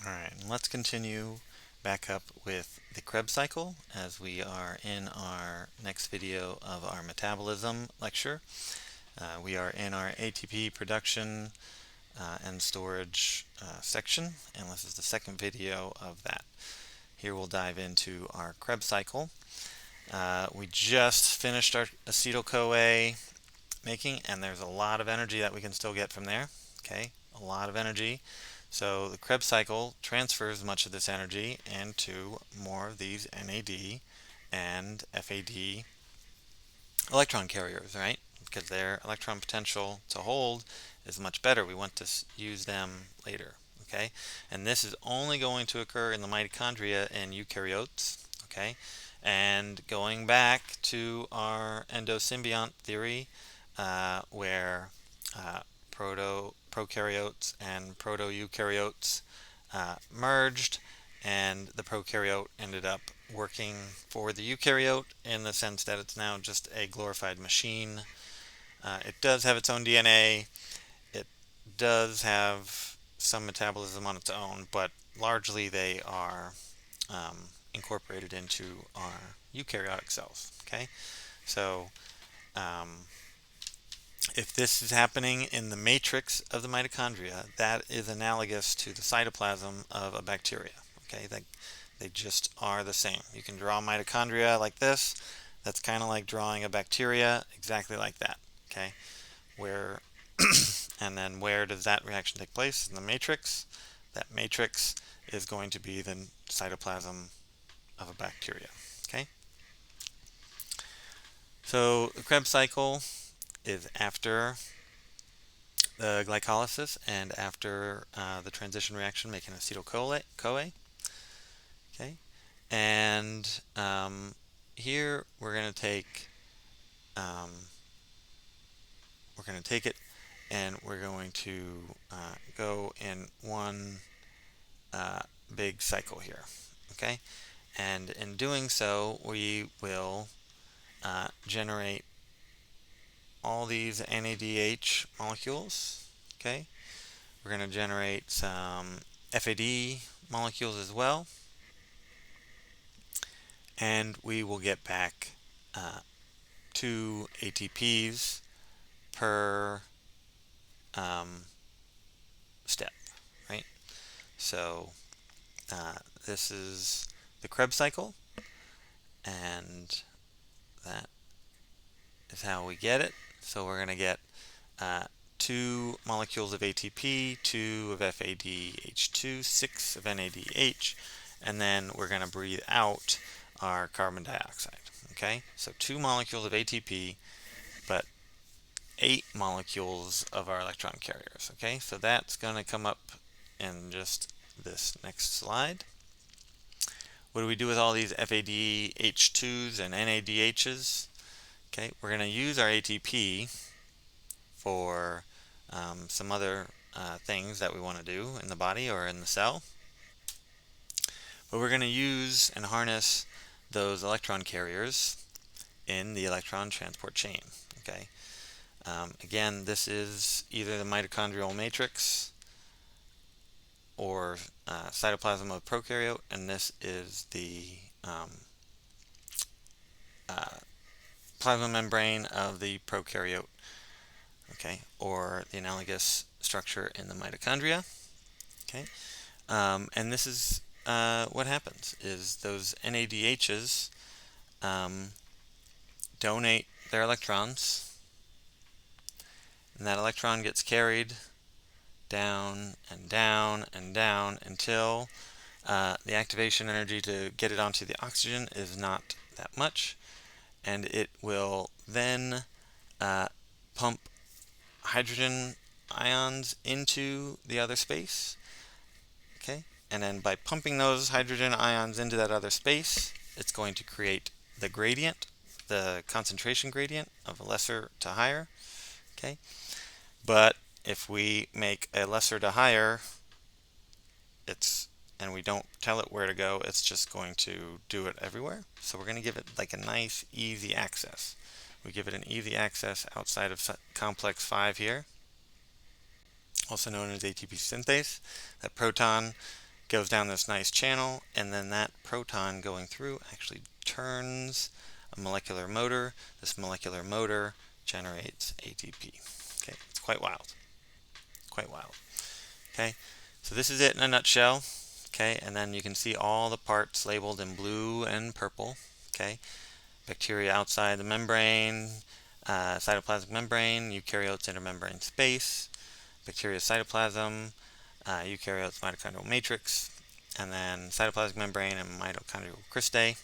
Alright, let's continue back up with the Krebs cycle as we are in our next video of our metabolism lecture. We are in our ATP production and storage section, and this is the second video of that. Here we'll dive into our Krebs cycle. We just finished our acetyl-CoA making, and there's a lot of energy that we can still get from there. Okay, a lot of energy. So the Krebs cycle transfers much of this energy into more of these NAD and FAD electron carriers, right? Because their electron potential to hold is much better. We want to use them later, okay? And this is only going to occur in the mitochondria in eukaryotes, okay? And going back to our endosymbiont theory, where prokaryotes and proto-eukaryotes merged, and the prokaryote ended up working for the eukaryote in the sense that it's now just a glorified machine. It does have its own DNA. It does have some metabolism on its own, but largely they are incorporated into our eukaryotic cells. Okay, so if this is happening in the matrix of the mitochondria, that is analogous to the cytoplasm of a bacteria. Okay, they just are the same. You can draw mitochondria like this. That's kind of like drawing a bacteria, exactly like that. Okay, where and then where does that reaction take place? In the matrix. That matrix is going to be the cytoplasm of a bacteria. Okay, so the Krebs cycle is after the glycolysis and after the transition reaction making acetyl-CoA. Okay, and here we're going to take it and we're going to go in one big cycle here. Okay, and in doing so we will generate all these NADH molecules. Okay, we're going to generate some FAD molecules as well, and we will get back 2 ATPs per step, right? So this is the Krebs cycle, and that is how we get it. So we're going to get 2 molecules of ATP, 2 of FADH2, 6 of NADH, and then we're going to breathe out our carbon dioxide. Okay, so 2 molecules of ATP, but 8 molecules of our electron carriers. Okay, so that's going to come up in just this next slide. What do we do with all these FADH2s and NADHs? Okay, we're going to use our ATP for some other things that we want to do in the body or in the cell. But we're going to use and harness those electron carriers in the electron transport chain. Okay. Again, this is either the mitochondrial matrix or cytoplasm of prokaryote, and this is the plasma membrane of the prokaryote, okay, or the analogous structure in the mitochondria. Okay, and this is what happens is those NADHs donate their electrons, and that electron gets carried down and down and down until the activation energy to get it onto the oxygen is not that much, and it will then pump hydrogen ions into the other space. Okay, and then by pumping those hydrogen ions into that other space, it's going to create the gradient, the concentration gradient of lesser to higher. Okay, but if we make a lesser to higher, and we don't tell it where to go, it's just going to do it everywhere. So we're going to give it like a nice easy access. We give it an easy access outside of complex 5 here, also known as ATP synthase. That proton goes down this nice channel, and then that proton going through actually turns a molecular motor. This molecular motor generates ATP. Okay, it's quite wild. Quite wild. Okay, so this is it in a nutshell. Okay, and then you can see all the parts labeled in blue and purple. Okay, bacteria outside the membrane, cytoplasmic membrane, eukaryotes intermembrane space, bacteria cytoplasm, eukaryotes mitochondrial matrix, and then cytoplasmic membrane and mitochondrial cristae.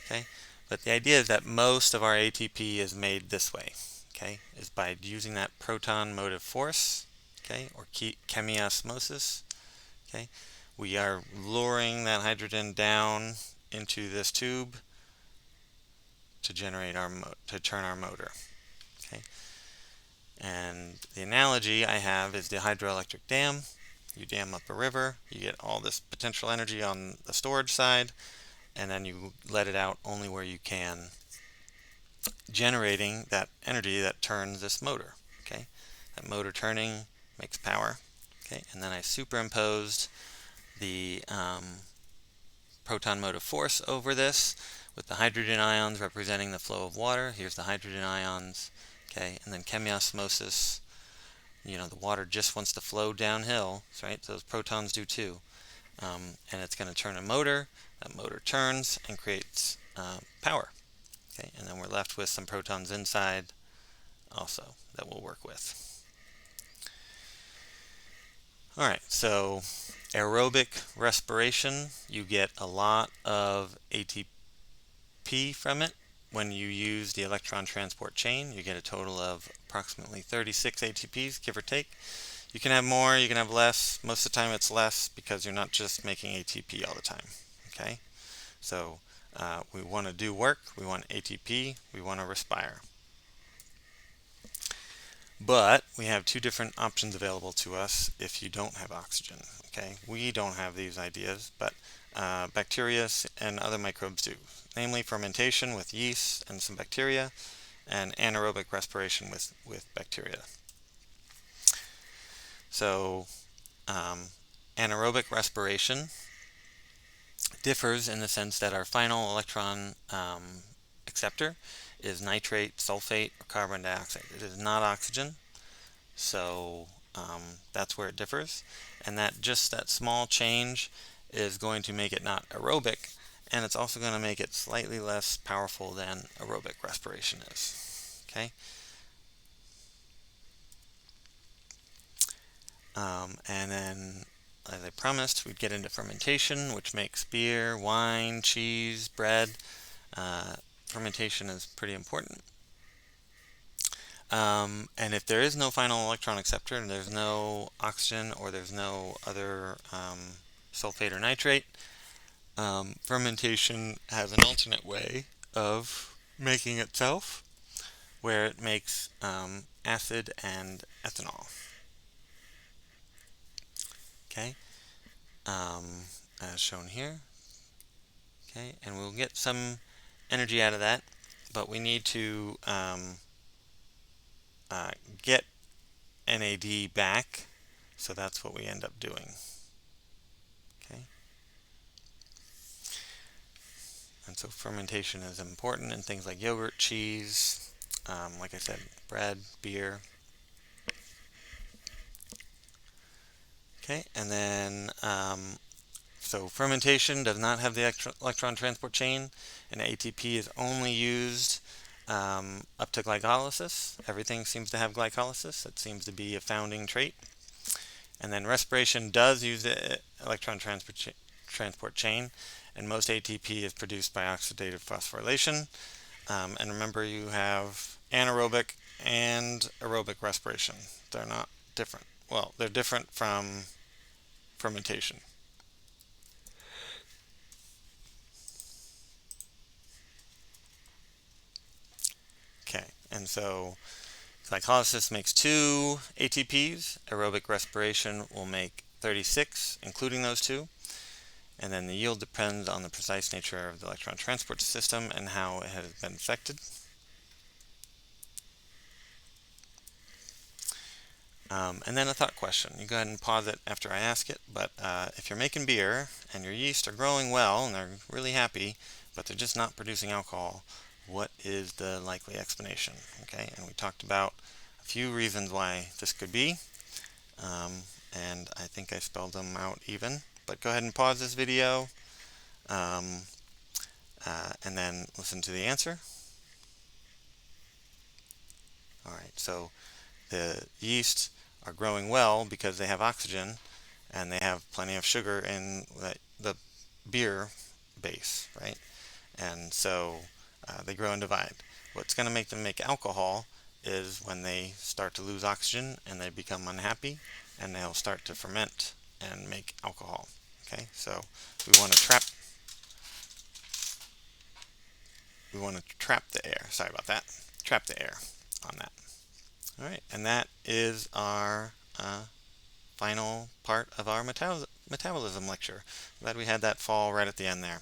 Okay, but the idea is that most of our ATP is made this way. Okay, is by using that proton motive force. Okay, or chemiosmosis. Okay, we are luring that hydrogen down into this tube to generate to turn our motor. Okay, and the analogy I have is the hydroelectric dam. You dam up a river, you get all this potential energy on the storage side, and then you let it out only where you can, generating that energy that turns this motor. Okay, that motor turning makes power. Okay, and then I superimposed the proton motive force over this with the hydrogen ions representing the flow of water. Here's the hydrogen ions. Okay, and then chemiosmosis. The water just wants to flow downhill, right? Those protons do too. And it's going to turn a motor. That motor turns and creates power. Okay, and then we're left with some protons inside also that we'll work with. Alright, so aerobic respiration, you get a lot of ATP from it. When you use the electron transport chain, you get a total of approximately 36 ATPs, give or take. You can have more, you can have less. Most of the time it's less because you're not just making ATP all the time. Okay, so we want to do work, we want ATP, we want to respire. But we have two different options available to us if you don't have oxygen. Okay, we don't have these ideas, but bacteria and other microbes do. Namely fermentation with yeast and some bacteria, and anaerobic respiration with bacteria. So anaerobic respiration differs in the sense that our final electron acceptor is nitrate, sulfate, or carbon dioxide. It is not oxygen, so that's where it differs. And that small change is going to make it not aerobic, and it's also going to make it slightly less powerful than aerobic respiration is. Okay. And then, as I promised, we'd get into fermentation, which makes beer, wine, cheese, bread. Fermentation is pretty important. And if there is no final electron acceptor, and there's no oxygen, or there's no other sulfate or nitrate, fermentation has an alternate way of making itself, where it makes acid and ethanol. Okay, as shown here. Okay, and we'll get some energy out of that, but we need to get NAD back, so that's what we end up doing. Okay, and so fermentation is important in things like yogurt, cheese, like I said, bread, beer. Okay, and then so fermentation does not have the electron transport chain, and ATP is only used up to glycolysis. Everything seems to have glycolysis. That seems to be a founding trait. And then respiration does use the electron transport chain, and most ATP is produced by oxidative phosphorylation. And remember, you have anaerobic and aerobic respiration. They're not different. Well, they're different from fermentation. Okay, and so glycolysis makes 2 ATPs. Aerobic respiration will make 36, including those 2. And then the yield depends on the precise nature of the electron transport system and how it has been affected. And then a thought question. You go ahead and pause it after I ask it, but if you're making beer and your yeast are growing well and they're really happy, but they're just not producing alcohol, what is the likely explanation? Okay, and we talked about a few reasons why this could be, and I think I spelled them out even. But go ahead and pause this video, um, and then listen to the answer. All right, so the yeast are growing well because they have oxygen and they have plenty of sugar in the beer base, right? And so they grow and divide. What's going to make them make alcohol is when they start to lose oxygen and they become unhappy, and they'll start to ferment and make alcohol. Okay, so we want to trap the air. Sorry about that. Trap the air on that. All right, and that is our final part of our metabolism lecture. Glad we had that fall right at the end there.